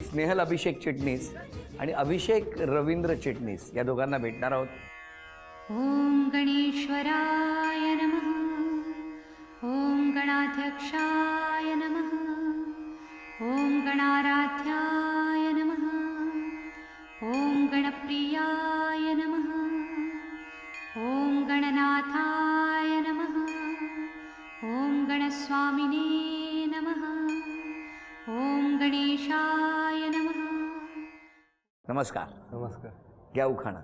स्नेहल अभिषेक चिटणीस आणि अभिषेक रवींद्र चिटणीस या दोघांना भेटणार आहोत. ॐ गणेश्वराय नमः. ॐ गणाध्यक्षाय नमः. ॐ गणाराध्याय नमः. ॐ गणप्रियाय नमः. ॐ गणनाथाय नमः. ॐ गणस्वामिने नमः. ॐ गणेशाय नमः. नमस्कार. नमस्कार. घ्या उखाणा.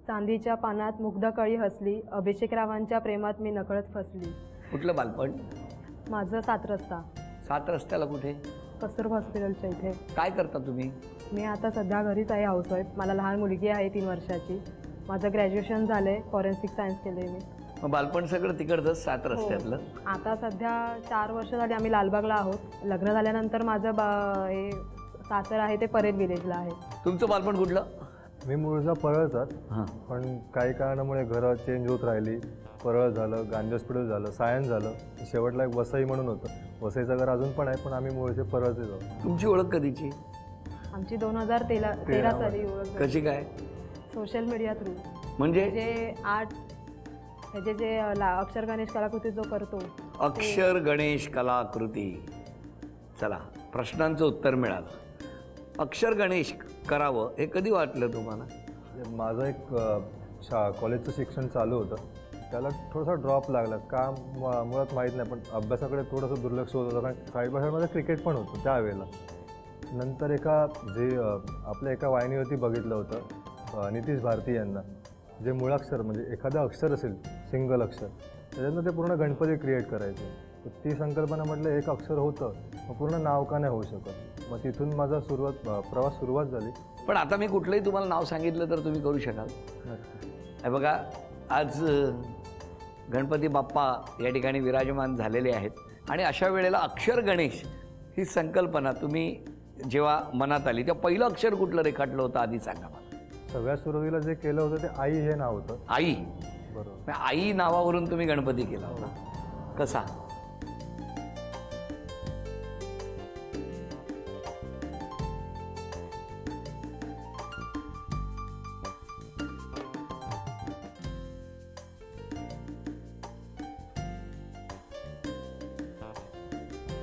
चांदीच्या पानात मुग्ध कळी हसली, अभिषेकरावांच्या प्रेमात मी नकळत फसली. कुठलं बालपण? माझं 7 रस्ता, 7 रस्त्याला कुठे? कस्तुरबा हॉस्पिटलच्या इथे. काय करता तुम्ही? मी आता सध्या घरीच आहे, हाऊसवाईफ. मला लहान मुलगी आहे 3 वर्षाची. माझं ग्रॅज्युएशन झालं आहे, फॉरेन्सिक सायन्स केलं आहे मी. मग बालपण सगळं तिकडचंच 7 रस्त्यातलं? आता सध्या 4 वर्ष झाली आम्ही लालबागला आहोत. लग्न झाल्यानंतर माझं हे सासर आहे ते परेल विलेजला आहे. तुमचं बालपण कुठलं? मी मूळचा परळचाच, हां. पण काही कारणामुळे घरं चेंज होत राहिली. परळ झालं, गांधी हॉस्पिटल झालं, सायन्स झालं, शेवटला एक वसई म्हणून होतं. वसईचं घर अजून पण आहे, पण आम्ही मूळचे परळचेच आहोत. तुमची ओळख कधीची? आमची 2013 साली ओळख झाली. कशी काय? Social media through. म्हणजे जे आर्ट ह्याचे जे अक्षर गणेश कलाकृती जो करतो. अक्षर गणेश कलाकृती. चला, प्रश्नांचं उत्तर मिळालं. अक्षर गणेश करावं हे कधी वाटलं तुम्हाला? माझं एक कॉलेजचं शिक्षण चालू होतं, त्याला थोडासा ड्रॉप लागला का मुळात माहीत नाही, पण अभ्यासाकडे थोडंसं दुर्लक्ष होत होतं. कारण काही भाषांमध्ये क्रिकेट पण होतं त्यावेळेला. नंतर आपल्या एका वाहिनीवरती बघितलं होतं नितीश भारती यांना, जे मूळाक्षर म्हणजे एखादं अक्षर असेल सिंगल अक्षर, त्याच्यानं ते पूर्ण गणपती क्रिएट करायचे. तर ती संकल्पना म्हटलं एक अक्षर होतं, मग पूर्ण नाव का नाही होऊ शकत. मग तिथून माझा प्रवास सुरुवात झाली. पण आता मी कुठलंही तुम्हाला नाव सांगितलं तर तुम्ही करू शकाल? हे बघा, आज गणपती बाप्पा या ठिकाणी विराजमान झालेले आहेत आणि अशा वेळेला अक्षर गणेश ही संकल्पना तुम्ही जेव्हा मनात आली तेव्हा पहिलं अक्षर कुठलं रेखाटलं होतं आधी सांगा मला. सगळ्यात सुरुवातीला जे केलं होतं ते आई हे नाव होतं. आई. बरोबर. आई नावावरून तुम्ही गणपती केला होता. कसा?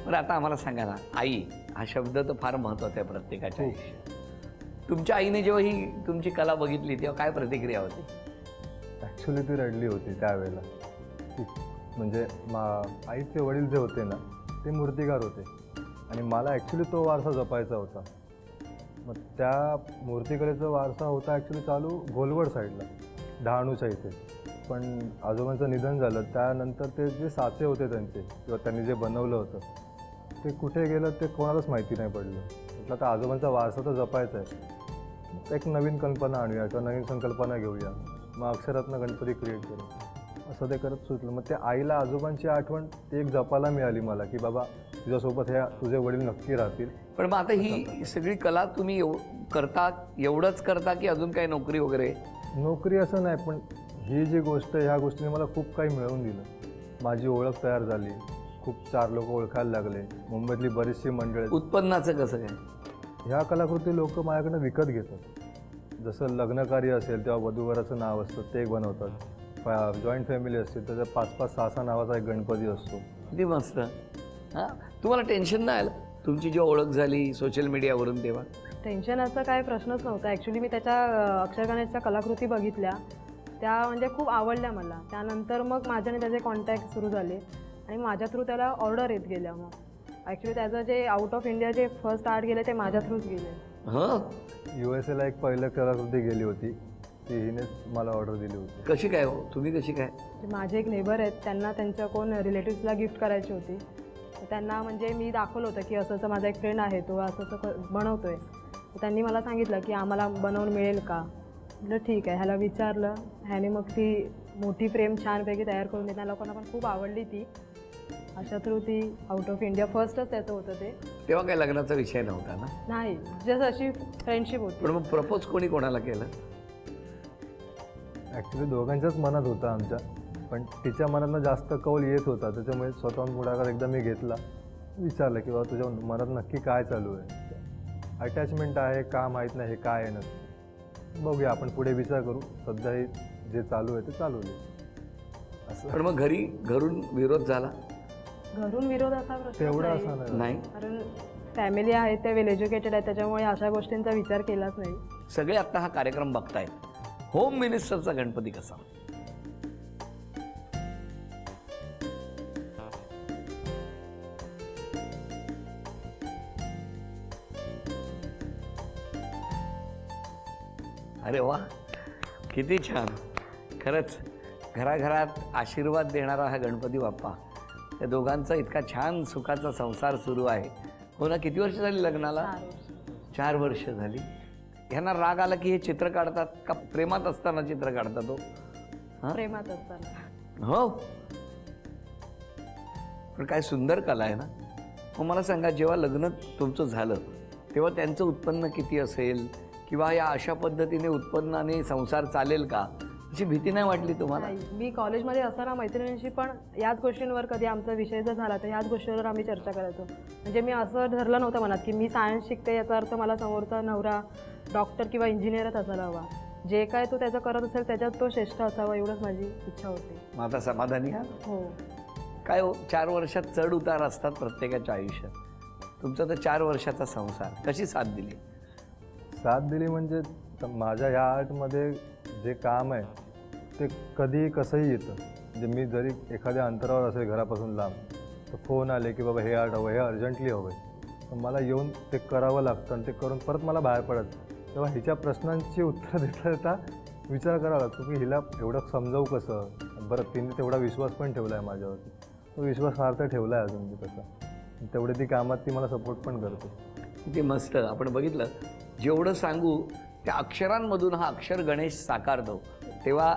बरं, आता आम्हाला सांगा ना, आई हा शब्द तर फार महत्त्वाचा आहे प्रत्येकाच्या आयुष्यात. तुमच्या आईने जेव्हा ही तुमची कला बघितली तेव्हा काय प्रतिक्रिया होती? ॲक्च्युली ती रडली होती त्यावेळेला. म्हणजे आईचे वडील जे होते ना ते मूर्तिकार होते आणि मला ॲक्च्युली तो वारसा जपायचा होता. मग त्या मूर्तिकलेचा वारसा होता ॲक्च्युली चालू घोलवड साईडला, डहाणूच्या इथे. पण आजोबांचं निधन झालं त्यानंतर ते जे साचे होते त्यांचे किंवा त्यांनी जे बनवलं होतं ते कुठे गेलं ते कोणालाच माहिती नाही पडलं. म्हटलं तर आजोबांचा वारसा तर जपायचा आहे, एक नवीन कल्पना आणूया किंवा नवीन संकल्पना घेऊया, मग अक्षरातनं गणपती क्रिएट करू, असं ते करत सुचलं. मग ते आईला आजोबांची आठवण ती एक जपायला मिळाली मला, की बाबा तुझ्यासोबत तुझे वडील नक्की राहतील. पण मग आता ही सगळी कला तुम्ही करता, एवढंच करता की अजून काही नोकरी वगैरे? नोकरी असं नाही, पण ही जी गोष्ट ह्या गोष्टीने मला खूप काही मिळवून दिलं. माझी ओळख तयार झाली, खूप 4 लोक ओळखायला लागले, मुंबईतली बरीचशी मंडळी. उत्पन्नाचं कसं काय? ह्या कलाकृती लोक माझ्याकडनं विकत घेतात. जसं लग्नकार्य असेल तेव्हा वधूवराचं नाव असतं ते बनवतात. जॉईंट फॅमिली असते त्याच्या 5-5, 6-6 नावाचा एक गणपती असतो. किती मस्त. हां, तुम्हाला टेन्शन नाही आलं तुमची जेव्हा ओळख झाली सोशल मीडियावरून तेव्हा? टेन्शन असं काय प्रश्नच नव्हता. ॲक्च्युली मी त्याच्या अक्षर गणेशच्या कलाकृती बघितल्या, त्या म्हणजे खूप आवडल्या मला. त्यानंतर मग माझ्याने त्याचे कॉन्टॅक्ट सुरू झाले आणि माझ्या थ्रू त्याला ऑर्डर येत गेल्या. मग ॲक्च्युली त्याचं जे आउट ऑफ इंडिया जे फर्स्ट आर्ट गेले ते माझ्या थ्रूच गेले. हां, USA एक पहिलं कलाकृती गेली होती, ती हिनेच मला ऑर्डर दिली होती. कशी काय हो? तुम्ही कशी काय? माझे एक नेबर आहेत, त्यांना त्यांच्या कोण रिलेटिव्सला गिफ्ट करायची होती. त्यांना म्हणजे मी दाखवलं होतं की असं माझा एक फ्रेंड आहे, तो असं बनवतो आहे. त्यांनी मला सांगितलं की आम्हाला बनवून मिळेल का. म्हटलं ठीक आहे. ह्याला विचारलं, ह्याने मग ती मोठी फ्रेम छानपैकी तयार करून दिली. त्या लोकांना पण खूप आवडली ती. अशा थ्रू ती आउट ऑफ इंडिया फर्स्टच त्याचं होतं ते. तेव्हा काही लग्नाचा विषय नव्हता ना? नाही, जस्ट अशी फ्रेंडशिप होती. पण मग प्रपोज कोणाला केलं? ॲक्च्युली दोघांच्याच मनात होतं आमच्या, पण तिच्या मनातनं जास्त कौल येत होता. त्याच्यामुळे स्वतःहून पुढाकार एकदा मी घेतला, विचारलं की बाबा तुझ्या मनात नक्की काय चालू आहे. अटॅचमेंट आहे का माहीत नाही, हे काय आहे नसतं. बघूया, आपण पुढे विचार करू. सध्या हे जे चालू आहे ते चालू आहे असं. पण मग घरून विरोध झाला घरून विरोध असा प्रश्न तेवढं असं नाही. नाही? कारण फॅमिली आहे त्या वेल एज्युकेटेड आहे, त्याच्यामुळे अशा गोष्टींचा विचार केलाच नाही. सगळे आता हा कार्यक्रम बघतायत. होम मिनिस्टरचा गणपती कसा? अरे वा, किती छान. खरंच घराघरात आशीर्वाद देणारा हा गणपती बाप्पा, त्या दोघांचा इतका छान सुखाचा संसार सुरू आहे. हो ना? किती वर्ष झाली लग्नाला? 4 वर्ष झाली. ह्यांना राग आला की हे चित्र काढतात का प्रेमात असताना चित्र काढतात? हो, हां, प्रेमात असताना. हो. पण काय सुंदर कला आहे ना. मग मला सांगा, जेव्हा लग्न तुमचं झालं तेव्हा त्यांचं उत्पन्न किती असेल, किंवा या अशा पद्धतीने उत्पन्नाने संसार चालेल का, अशी भीती नाही वाटली तुम्हाला? नाही, मी कॉलेजमध्ये असताना मैत्रिणींशी पण याच गोष्टींवर कधी आमचा विषय जर झाला तर याच गोष्टीवर आम्ही चर्चा करायचो. म्हणजे मी असं ठरलं नव्हतं मनात की मी सायन्स शिकते याचा अर्थ मला समोरचा नवरा डॉक्टर किंवा इंजिनियरच असायला हवा. जे काय तो त्याचं करत असेल त्याच्यात तो श्रेष्ठ असावा, एवढंच माझी इच्छा होती. मग आता समाधानी हा? हो. काय हो, 4 वर्षात चढ उतार असतात प्रत्येकाच्या आयुष्यात. तुमचा तर 4 वर्षाचा संसार, कशी साथ दिली? साथ दिली म्हणजे माझ्या ह्या आर्टमध्ये जे काम आहे ते कधीही कसंही येतं. म्हणजे मी जरी एखाद्या अंतरावर असेल घरापासून लांब, तर फोन आले की बाबा हे आर्ट हवं, हे अर्जंटली हवं आहे, तर मला येऊन ते करावं लागतं. आणि ते करून परत मला बाहेर पडत, तेव्हा हिच्या प्रश्नांची उत्तरं देता देता विचार करावा लागतो की हिला एवढं समजावू कसं. बरं, तिने तेवढा विश्वास पण ठेवला आहे माझ्यावरती, तो विश्वासार्थ ठेवला आहे अजून मी तसा. तेवढे ती कामात ती मला सपोर्ट पण करते. किती मस्त. आपण बघितलं, जेवढं सांगू त्या अक्षरांमधून हा अक्षर गणेश साकारतो. तेव्हा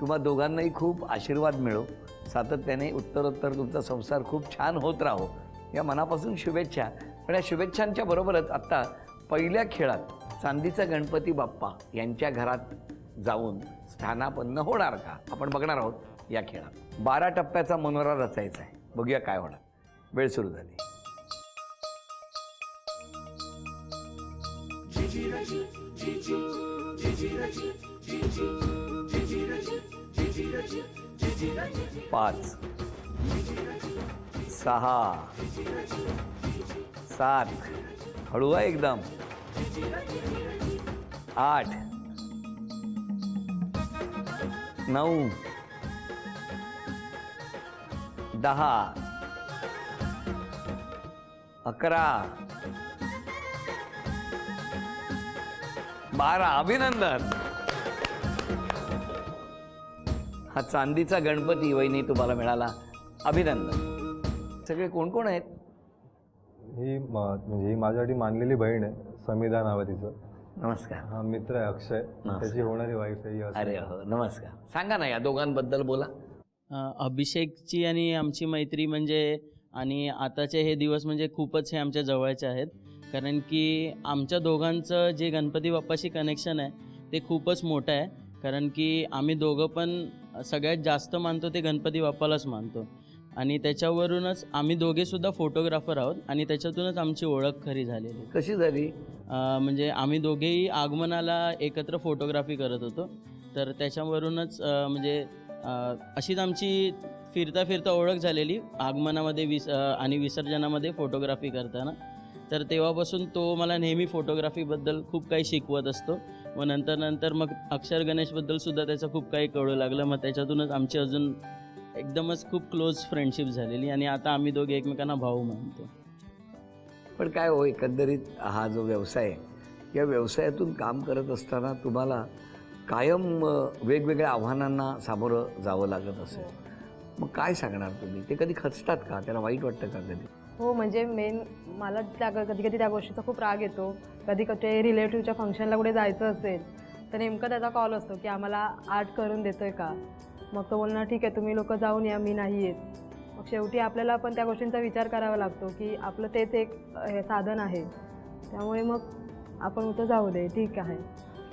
तुम्हा दोघांनाही खूप आशीर्वाद मिळो, सातत्याने उत्तरोत्तर तुमचा संसार खूप छान होत राहो, या मनापासून शुभेच्छा. पण या शुभेच्छांच्या बरोबरच आत्ता पहिल्या खेळात चांदीचा गणपती बाप्पा यांच्या घरात जाऊन स्थानापन्न होणार का, आपण बघणार आहोत या खेळात. 12 टप्प्याचा मनोरा रचायचा आहे. बघूया काय होणार. वेळ सुरू झाली. पाच, 6, 7, हळू आहे एकदम, 8, 9, 10, 11, 12. अभिनंदन. हा चांदीचा गणपती वहिनी तुम्हाला मिळाला. अभिनंदन. सगळे कोण कोण आहेत? म्हणजे ही माझ्यासाठी मानलेली बहीण आहे, समिधा नाव आहे तिचं. नमस्कार. हा मित्र आहे अक्षय, त्याची होणारी वाईफ आहे. अरे हो, नमस्कार. सांगा ना या दोघांबद्दल बोला. अभिषेकची आणि आमची मैत्री म्हणजे, आणि आताचे हे दिवस म्हणजे खूपच हे आमच्या जवळचे आहेत. कारण की आमच्या दोघांचं जे गणपती बाप्पाशी कनेक्शन आहे ते खूपच मोठं आहे. कारण की आम्ही दोघं पण सगळ्यात जास्त मानतो ते गणपती बाप्पालाच मानतो. आणि त्याच्यावरूनच आम्ही दोघेसुद्धा फोटोग्राफर आहोत आणि त्याच्यातूनच आमची ओळख खरी झालेली. कशी झाली? म्हणजे आम्ही दोघेही आगमनाला एकत्र फोटोग्राफी करत होतो, तर त्याच्यावरूनच म्हणजे अशीच आमची फिरता फिरता ओळख झालेली आगमनामध्ये आणि विसर्जनामध्ये फोटोग्राफी करताना. तर तेव्हापासून तो मला नेहमी फोटोग्राफीबद्दल खूप काही शिकवत असतो. व नंतर मग अक्षर गणेशबद्दलसुद्धा त्याचं खूप काही कळू लागलं. मग त्याच्यातूनच आमची अजून एकदमच खूप क्लोज फ्रेंडशिप झालेली आणि आता आम्ही दोघे एकमेकांना भाऊ मानतो. पण काय हो, एकंदरीत हा जो व्यवसाय आहे, या व्यवसायातून काम करत असताना तुम्हाला कायम वेगवेगळ्या आव्हानांना सामोरं जावं लागत असेल. मग काय सांगणार तुम्ही? ते कधी खचतात का? त्याला वाईट वाटतं का कधी? हो, म्हणजे मेन मला कधी कधी त्या गोष्टीचा खूप राग येतो. कधी कधी रिलेटिव्हच्या फंक्शनला कुठे जायचं असेल तर नेमकं त्याचा कॉल असतो की आम्हाला आर्ट करून देतोय का. मग तो बोलणार ठीक आहे तुम्ही लोक जाऊन या, मी नाही येत. मग शेवटी आपल्याला पण त्या गोष्टींचा विचार करावा लागतो की आपलं तेच एक साधन आहे, त्यामुळे मग आपण उठं जाऊ दे ठीक आहे.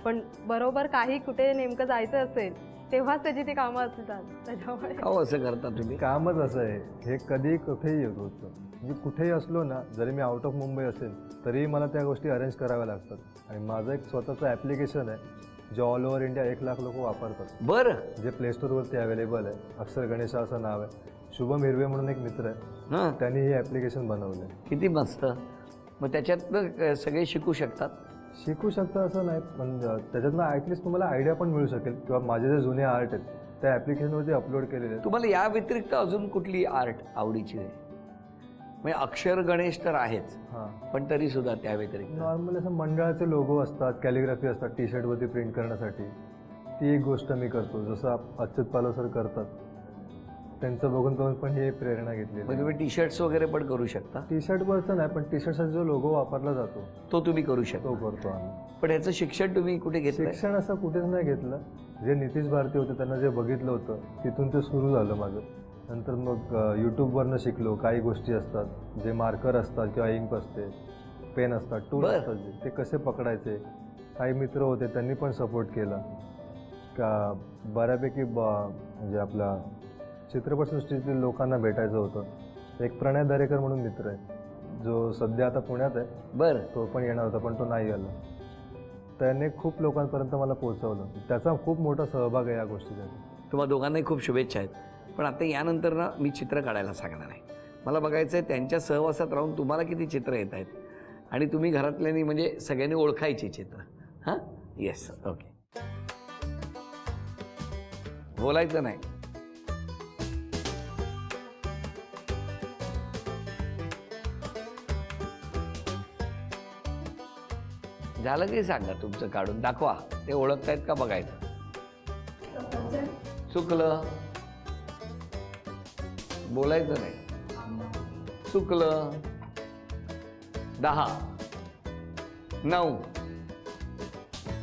पण बरोबर काही कुठे नेमकं जायचं असेल तेव्हाच त्याची ती कामं असतात त्याच्यामुळे. का असं करता तुम्ही? कामच असं आहे, हे कधी कुठेही येत होतं. म्हणजे कुठेही असलो ना, जरी मी आउट ऑफ मुंबई असेल तरीही मला त्या गोष्टी अरेंज कराव्या लागतात. आणि माझं एक स्वतःचं ॲप्लिकेशन आहे जे ऑल ओव्हर इंडिया 1,00,000 लोक वापरतात, बरं. जे प्ले स्टोअरवरती अवेलेबल आहे. अक्षर गणेशा असं नाव आहे. शुभम हिरवे म्हणून एक मित्र आहे, हां, त्यांनी हे ॲप्लिकेशन बनवलं आहे. किती मस्त. मग त्याच्यातनं सगळे शिकू शकतात. शिकू शकता असं नाही, पण त्याच्यातनं ॲटलिस्ट तुम्हाला आयडिया पण मिळू शकेल. किंवा माझे जे जुने आर्ट आहेत त्या ॲप्लिकेशनवरती अपलोड केलेले आहेत. तुम्हाला या व्यतिरिक्त अजून कुठली आर्ट आवडीची आहे? म्हणजे अक्षर गणेश तर आहेच, हां, पण तरी सुद्धा त्या व्यतिरिक्त नॉर्मल असं मंडळाचे लोगो असतात, कॅलिग्राफी असतात टी शर्टवरती प्रिंट करण्यासाठी. ती एक गोष्ट मी करतो. जसं अच्युत पालव सर करतात, त्यांचं बघून पण ही प्रेरणा घेतली. मग तुम्ही टी शर्ट्स वगैरे पण करू शकता. टी शर्टवरचं नाही, पण टी शर्टसाठी जो लोगो वापरला जातो तो तुम्ही करू शकता. तो करतो आम्ही. पण ह्याचं शिक्षण तुम्ही कुठे घेतलं? शिक्षण असं कुठेच नाही घेतलं. जे नितीश भारती होते त्यांना जे बघितलं होतं तिथून ते सुरू झालं माझं. नंतर मग यूट्यूबवरनं शिकलो. काही गोष्टी असतात, जे मार्कर असतात किंवा इंक असते, पेन असतात, टूल बरं. असतात, ते कसे पकडायचे. काही मित्र होते त्यांनी पण सपोर्ट केला. का बऱ्यापैकी म्हणजे आपला चित्रपटसृष्टीतील लोकांना भेटायचं होतं. एक प्रणय दरेकर म्हणून मित्र आहे जो सध्या आता पुण्यात आहे. बरं. तो पण येणार होता पण तो नाही आला. त्याने खूप लोकांपर्यंत मला पोहोचवलं. त्याचा खूप मोठा सहभाग आहे या गोष्टीसाठी. तुम्हा दोघांनाही खूप शुभेच्छा आहेत. पण आता यानंतर ना मी चित्र काढायला सांगणार आहे. मला बघायचं आहे त्यांच्या सहवासात राहून तुम्हाला किती चित्र येत आहेत आणि तुम्ही घरातल्यांनी म्हणजे सगळ्यांनी ओळखायची चित्र. हां, येस, ओके. बोलायचं नाही. झालं की सांगा, तुमचं काढून दाखवा. ते ओळखतायत का बघायचं. चुकलं, बोलायचं नाही. चुकलं. 10, 9,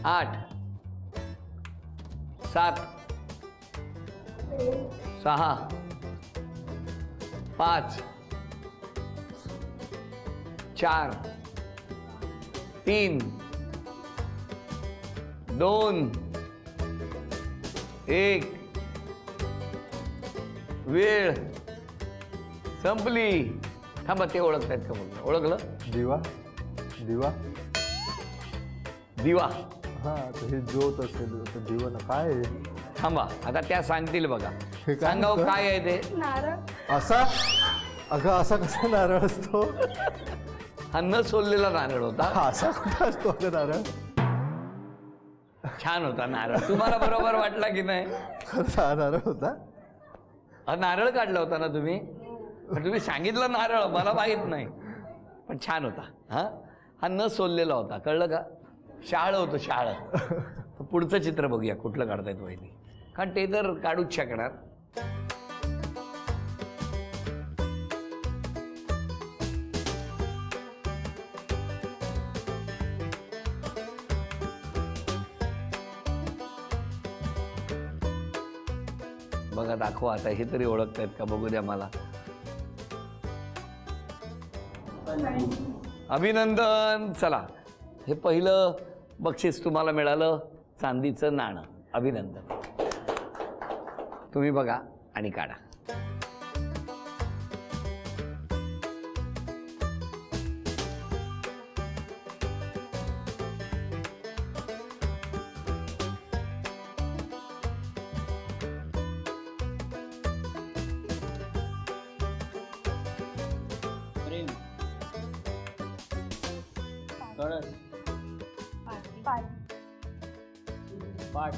8, 7, 6, 5, 4, 3, 2, 1. वेळ संपली. थांबा, ते ओळखतायत का बघा. ओळखलं? दिवा, दिवा, दिवा. हां, तर हे ज्योत असेल तर दिवा ना काय आहे? थांबा, आता त्या सांगतील बघा. हे काय सांगा हो, होतं? काय आहे ते. नारळ. असा, अगं असा कसा नारळ असतो? हा न सोललेला नारळ होता. हा, असा कुठं असतो अगं नारळ? छान होता नारळ. तुम्हाला बरोबर वाटला की नाही? खरंच हा नारळ होता? हा नारळ काढला होता ना तुम्ही? पण तुम्ही सांगितलं नारळ, मला माहीत नाही. पण छान होता. हा न सोललेला होता, कळलं का? शाळ होतं, शाळ. पुढचं चित्र बघूया कुठलं काढतायत वहिनी, कारण ते तर काढूच शकणार. बघा, दाखवा आता. हे तरी ओळखतायत का बघू द्या मला. अभिनंदन. चला, हे पहिलं बक्षीस तुम्हाला मिळालं, चांदीचं नाणं. अभिनंदन. तुम्ही बघा आणि काढा. प्रेम, कळस, पाठ,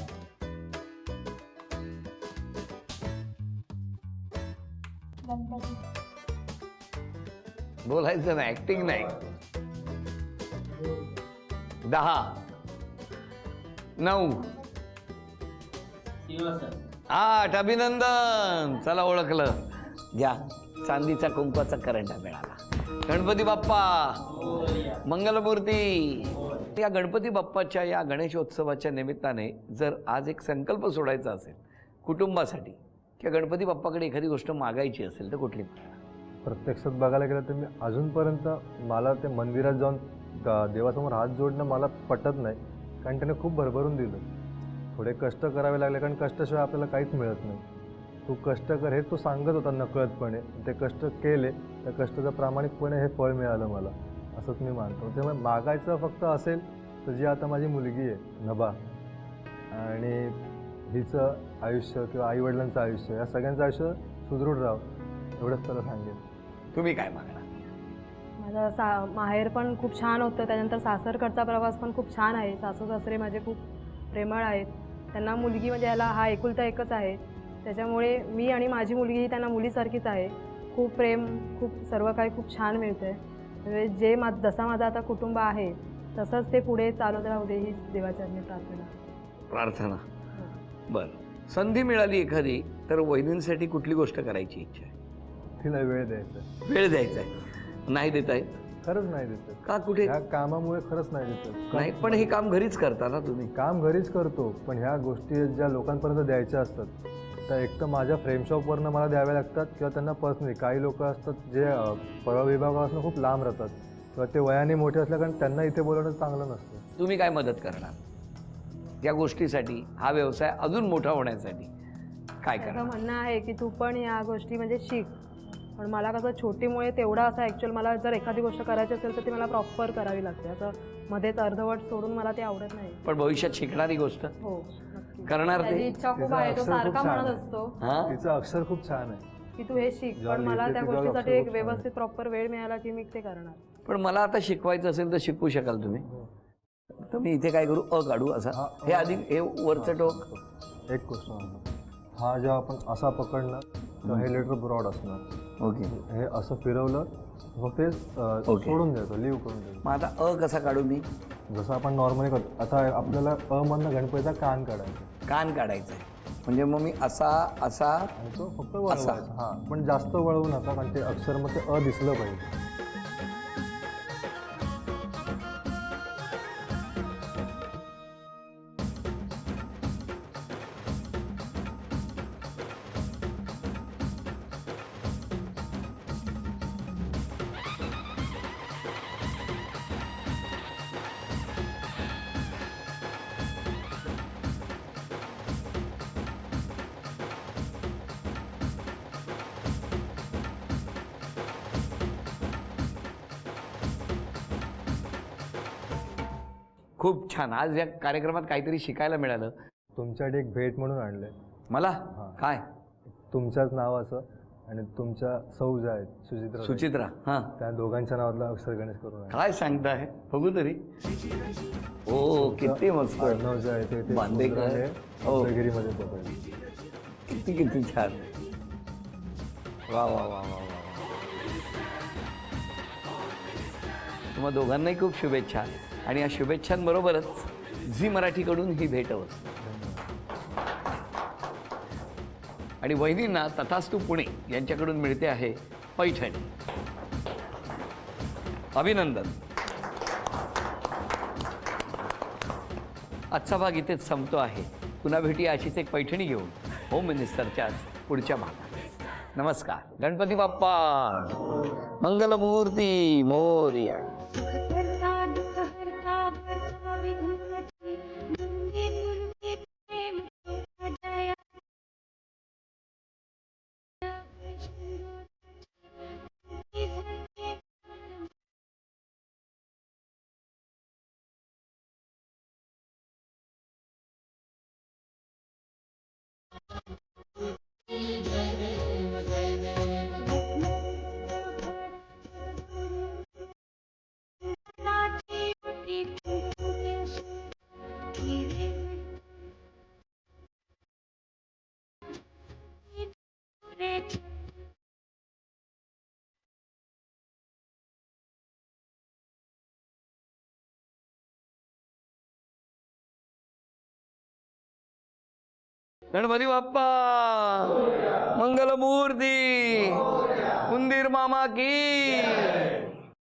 बोलायचं नाही, ऍक्टिंग नाही. 10, 9, सिंहासन, 8. अभिनंदन. चला, ओळखलं. घ्या, चांदीचा कुंकवाचा करंडा मिळाला. गणपती बाप्पा मंगलमूर्ती. या गणपती बाप्पाच्या या गणेशोत्सवाच्या निमित्ताने जर आज एक संकल्प सोडायचा असेल कुटुंबासाठी, किंवा गणपती बाप्पाकडे एखादी गोष्ट मागायची असेल, तर कुठली? प्रत्यक्षात बघायला गेलं तर मी अजूनपर्यंत मला ते मंदिरात जाऊन देवासमोर हात जोडणं मला पटत नाही, कारण त्याने खूप भरभरून दिलं. थोडे कष्ट करावे लागले, कारण कष्टाशिवाय आपल्याला काहीच मिळत नाही. तू कष्ट कर हे तो सांगत होता नकळतपणे. ते कष्ट केले, त्या कष्टाचं प्रामाणिकपणे हे फळ मिळालं मला, असंच मी मानतो. त्यामुळे मागायचं फक्त असेल तर जी आता माझी मुलगी आहे नभा, आणि हिचं आयुष्य किंवा आईवडिलांचं आयुष्य, या सगळ्यांचं आयुष्य सुदृढ राहावं, एवढंच त्याला सांगेन. तुम्ही काय मागणार? माझं माहेर पण खूप छान होतं, त्यानंतर सासरकडचा प्रवास पण खूप छान आहे. सासू सासरे माझे खूप प्रेमळ आहेत. त्यांना मुलगी म्हणजे याला हा एकुलता एकच आहे, त्याच्यामुळे मी आणि माझी मुलगी त्यांना मुलीसारखीच आहे. खूप प्रेम, खूप सर्व काही खूप छान मिळतं आहे. म्हणजे जसा माझा आता कुटुंब आहे तसंच ते पुढे चालत राहू दे, हीच देवाचरणी प्रार्थना. बरं, संधी मिळाली एखादी तर वहिनींसाठी कुठली गोष्ट करायची इच्छा आहे? तिला वेळ द्यायचा. वेळ द्यायचा आहे. नाही देताय? खरंच नाही देत. का? कुठे? ह्या कामामुळे खरंच नाही देत. नाही, पण हे काम घरीच करता ना तुम्ही? काम घरीच करतो, पण ह्या गोष्टी ज्या लोकांपर्यंत द्यायच्या असतात त्या एक तर माझ्या फ्रेमशॉपवरनं मला द्याव्या लागतात, किंवा त्यांना पर्सनली. काही लोक असतात जे परविभागापासून खूप लांब राहतात, किंवा ते वयाने मोठे असल्या कारण त्यांना इथे बोलवणं चांगलं नसतं. तुम्ही काय मदत करणार या गोष्टीसाठी, हा व्यवसाय अजून मोठा होण्यासाठी काय माझं करणार? म्हणणं आहे की तू पण या गोष्टी म्हणजे शिक. पण मला कसं छोटीमुळे तेवढा असं ॲक्च्युअल मला जर एखादी गोष्ट करायची असेल तर ती मला प्रॉपर करावी लागते. असं मध्येच अर्धवट सोडून मला ते आवडत नाही. पण भविष्यात शिकणारी गोष्ट हो, नक्की. करणार त्याची ते? इच्छा खूप तिचं आहे. तो अक्षर खूप सारखा छान म्हणत आहे. असतो हां, तिचं अक्षर खूप छान आहे. की तू हे शिक, जेव्हा पण मला लिहिते त्या तेव्हा गोष्टीसाठी अक्षर एक खूप छान व्यवस्थित प्रॉपर वेळ मिळाला की मी ते करणार. पण मला आता शिकवायचं असेल तर शिकवू शकाल तुम्ही? तर मी इथे काय करू? काढू असा? हे आधी हे वरचं टोक. एक गोष्ट म्हणतो, हा जेव्हा आपण असा पकडला तर हे लेटर ब्रॉड असणार. ओके. हे असं फिरवलं मग ते सोडून द्यायचं, लिव्ह करून द्यायचं. मग आता कसा काढू मी? जसं आपण नॉर्मली करतो. आता आपल्याला मधनं गणपतीचा कान काढायचा. कान काढायचं आहे म्हणजे मग मी असा असा आणि तो फक्त वळवायचा. हां, पण जास्त वळवू नका, कारण ते अक्षर मग ते दिसलं पाहिजे. खूप छान. आज या कार्यक्रमात काहीतरी शिकायला मिळालं. तुमच्यासाठी एक भेट म्हणून आणलंय. मला काय? तुमच्याच नावाचं आणि तुमच्या सौ ज्या आहेत सुचित्रा, सुचित्रा. हां, त्या दोघांच्या नावातला अक्षर गणेश करून आहे. काय सांगताय? बघू तरी. ओ, किती मस्त. आडनाव जे आहे ते बांदेकर. हो, रत्नागिरीमध्ये पकडलं. किती छान. वा वा वा वा वा. तुम्हा दोघांनाही खूप शुभेच्छा. आणि या शुभेच्छांबरोबरच झी मराठीकडून ही भेट हवं. आणि वहिनींना तथास्तु पुणे यांच्याकडून मिळते आहे पैठणी. अभिनंदन. आजचा भाग इथेच संपतो आहे. पुन्हा भेटी अशीच एक पैठणी घेऊन होम मिनिस्टरच्याच पुढच्या भागात. नमस्कार. गणपती बाप्पा मंगलमूर्ती मोरया. गणपती बाप्पा मंगलमूर्ती. उंदीर मामा की